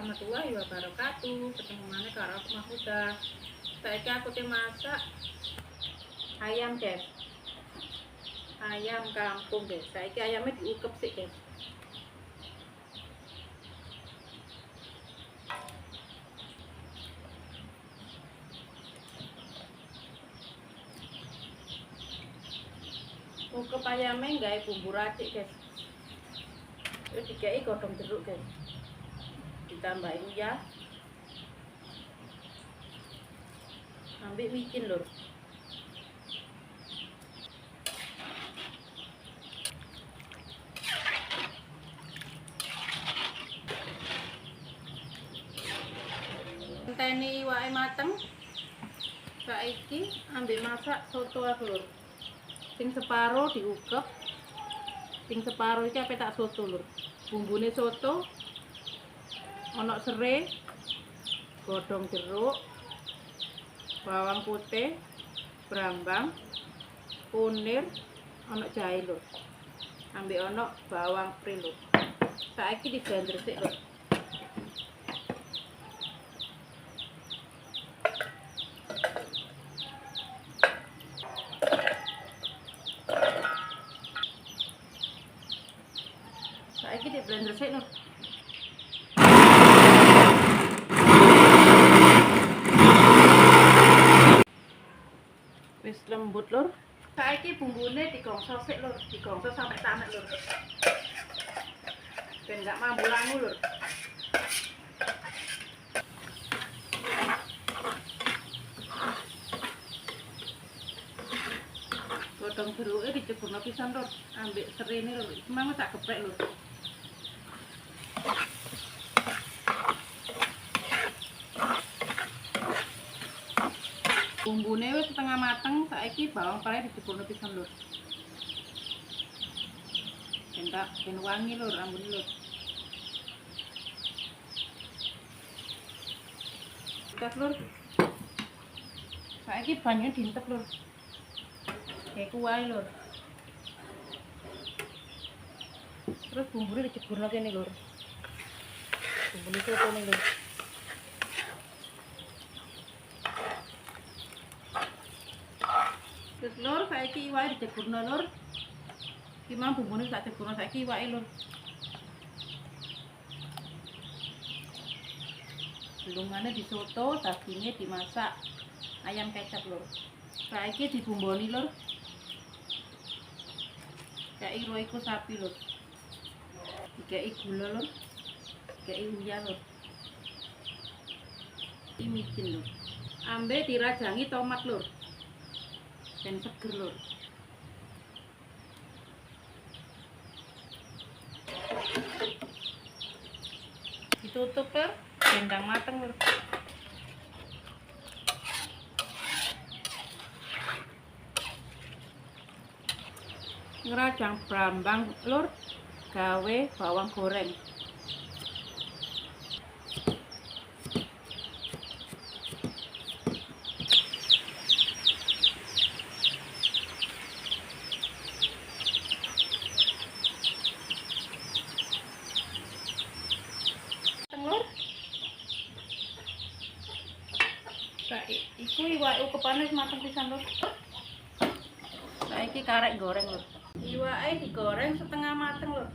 warahmatullahi wabarakatuh. Ketemu mana karo aku Mahfudah. Saiki aku masak ayam, guys. Ayam kampung, guys. Saiki ayamnya diukep sih, guys. Ukep ayamnya nggak bumbu racik, guys. Terus dikai godhong jeruk, guys. Ditambahin ya. Ambil micin lur. Ngenteni iwake mateng. Saiki ambil masak soto aku lur. Sing separo diukep. Sing separo iki ape tak soto lur. Bumbune soto ono serai, godhong jeruk, bawang putih, brambang, kunir, ono jahe lur. Ambek ono bawang pre lur. Saiki di blender sik lur. Saiki di blender sik lur. Wis lembut lur. Saiki bumbune digongso sik lur, digongso sampai tanek lur. Ben enggak mambu langu lur. Godhong jeruke diceburno pisan lur, ambek serene lur. Semang tak geprek lur. Bumbune wis setengah mateng, saiki bawang prei diceburno pisan lur. Ben wangi lur, ambune lur. Tes lur. Saiki banyu diintep lur. Kayak kuah lur. Terus bumbune diceburno kene lur. Bumbune sotone lur. Terus lur, saiki iwake diceburno lur. Iki mau bumbune tak ceburno saiki iwake lur. Belungane disoto, dagingnya dimasak. Ayam kecap lur. Saiki dibumboni lur. Kayak roiko sapi lur. Dikai gula lur. Dikai uyah lur. Iki micin lur. Ambe dirajangi tomat lur. Dan seger lur. Ditutup lur, dendang mateng lur. Ngerajang brambang lur, gawe bawang goreng. Lur. Iku iwake ukepane wis mateng pisan lur. Saiki karek goreng lur. Iwake digoreng setengah mateng lur.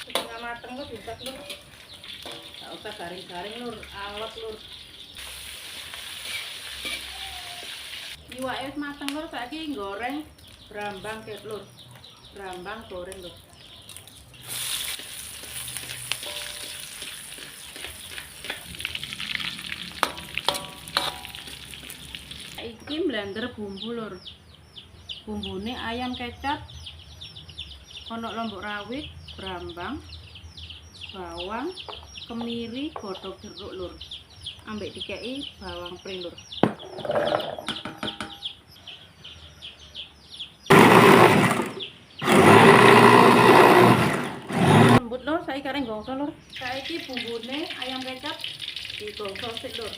Setengah mateng lur dicat lur. Gak usah garing-garing lur, alot lur. Iwake wis mateng lur, saiki goreng brambang kek lur. Brambang goreng lur. Iki blender bumbu lur. Bumbune ayam kecap, ono lombok rawit, brambang, bawang, kemiri, godhong jeruk lur. Ambek dikei bawang pre lur. Lembut lur, saiki kareng gongso lur. Saiki bumbune ayam kecap Digosok sik, Lur.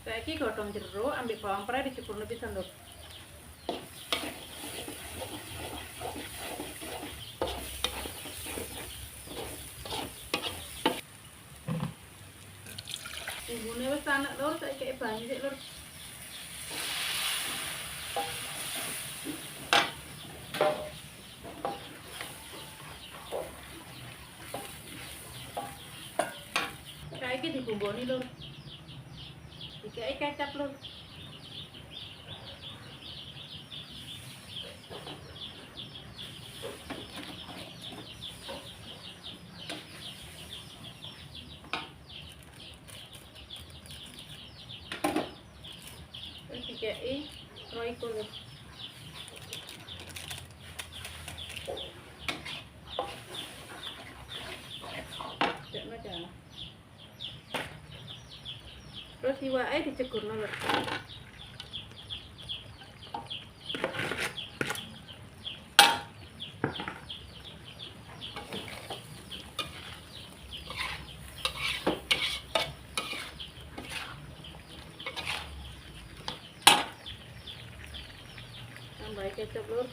Saiki godhong jeruk ambek bawang prei dicukurno pisan, Lur. Bumbune wis tanek, Lur, saiki banyu sik, Lur. Saiki dibumboni, Lur. Dikei kecap, Lur. Terus dikei Royco, Lur. Dekno jangan. Terus iwake dicegurno, Lur. Tambahi kecap, Lur.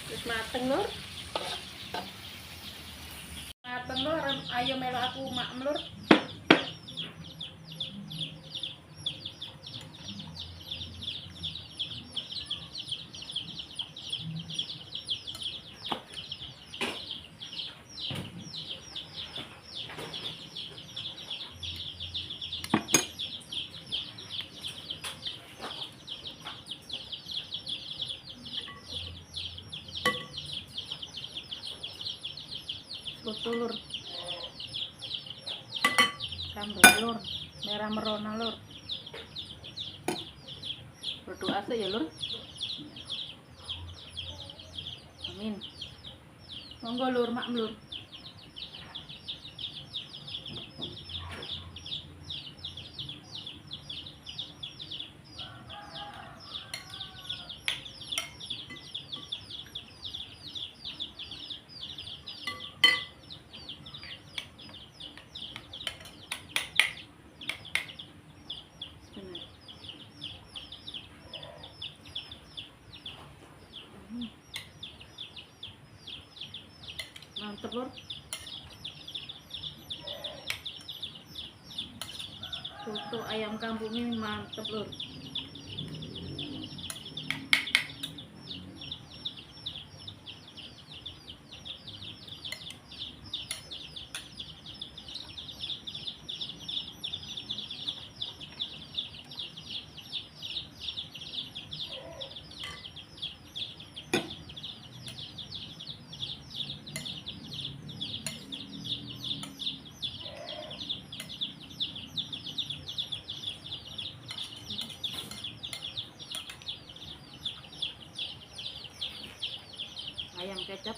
Wis mateng, Lur. Mateng, Lur. Ayo melu aku makem, Lur. Soto, Lur. Sambal, Lur. Merah merona, Lur. Berdoa saja, Lur. Amin. Monggo, Lur, makem, Lur. Mantep, Lur. Soto ayam kampung ini mantep, Lur. Ayam kecap.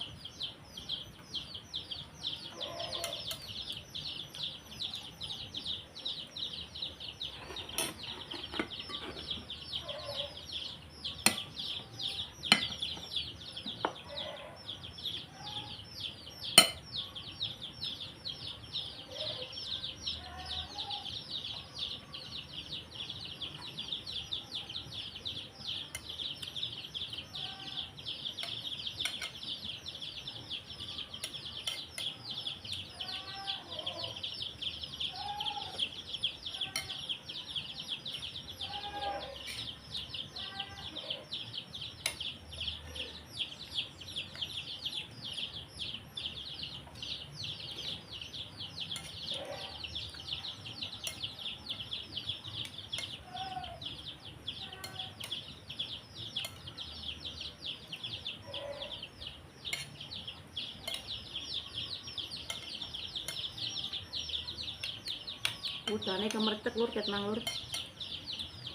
Udane kemercek lur, ket nang lur.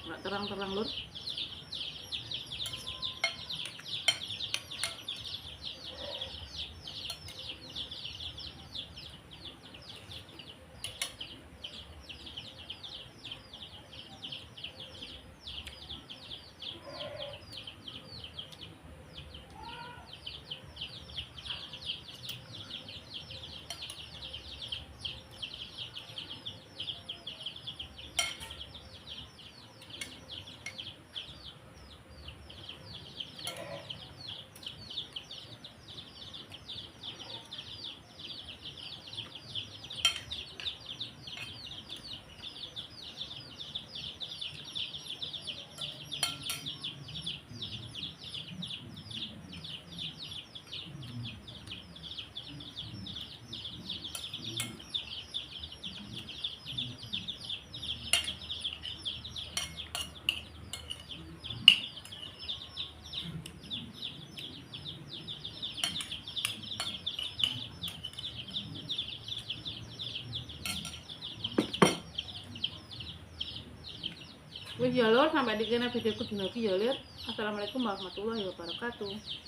Nggak terang-terang lur. Wis ya lur, sampai dikene videoku dina iki ya lur. Assalamualaikum warahmatullahi wabarakatuh.